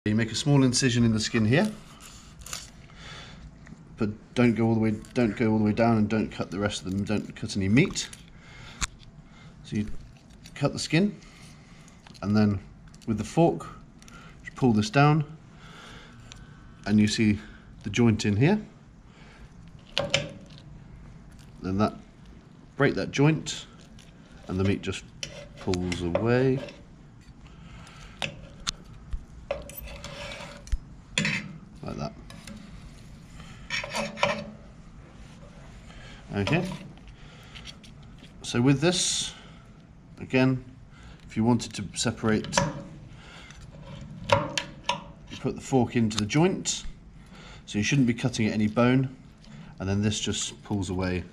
You make a small incision in the skin here, but don't go all the way down, and don't cut the rest of them. Don't cut any meat. So you cut the skin, and then with the fork, just pull this down, and you see the joint in here. Then break that joint, and the meat just pulls away. Like that. Okay. So with this, again, if you wanted to separate, you put the fork into the joint, so you shouldn't be cutting at any bone, and then this just pulls away.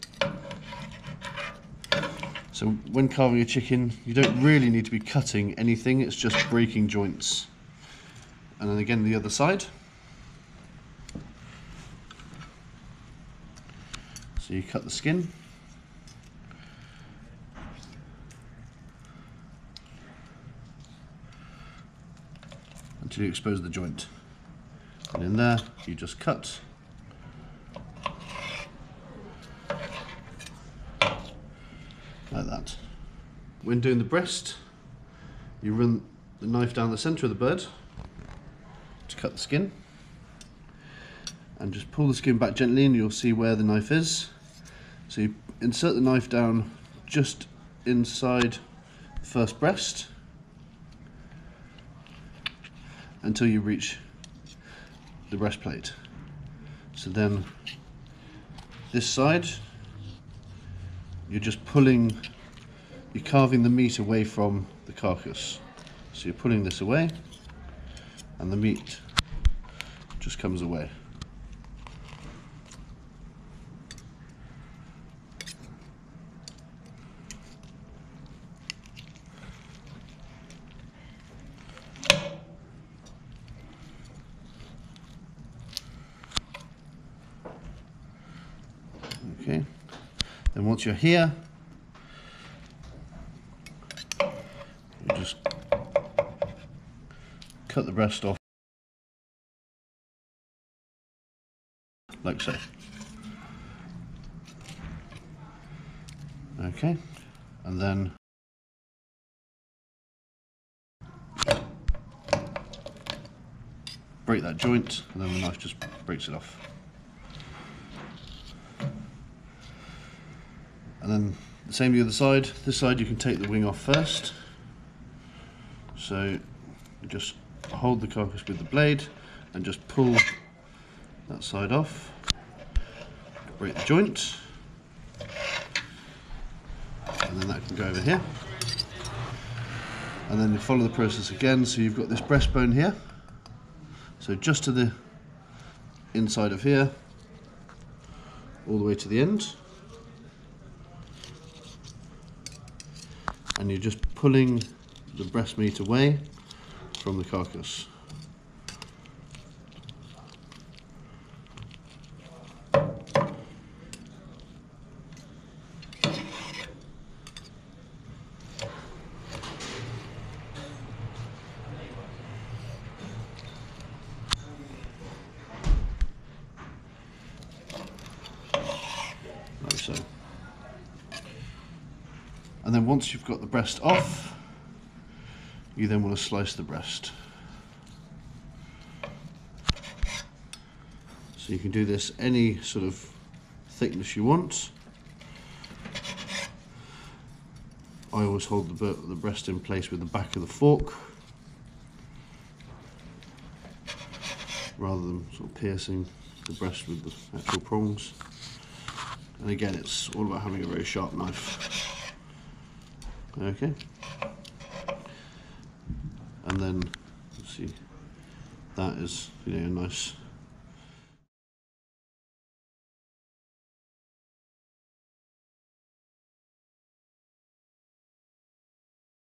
So when carving a chicken, you don't really need to be cutting anything, it's just breaking joints. And then again the other side. So you cut the skin, until you expose the joint, and in there you just cut like that. When doing the breast, you run the knife down the center of the bird to cut the skin, and just pull the skin back gently and you'll see where the knife is. So you insert the knife down just inside the first breast until you reach the breastplate. So then this side, you're just pulling, you're carving the meat away from the carcass. So you're pulling this away and the meat just comes away. Okay, then once you're here, you just cut the breast off like so. Okay, and then break that joint, and then the knife just breaks it off. And then the same the other side. This side you can take the wing off first. So you just hold the carcass with the blade and just pull that side off. Break the joint. And then that can go over here. And then you follow the process again. So you've got this breastbone here. So just to the inside of here, all the way to the end. And you're just pulling the breast meat away from the carcass. Like so. And then once you've got the breast off, you then want to slice the breast. So you can do this any sort of thickness you want. I always hold the breast in place with the back of the fork, rather than sort of piercing the breast with the actual prongs. And again, it's all about having a very sharp knife. Okay, and then see, that is, a nice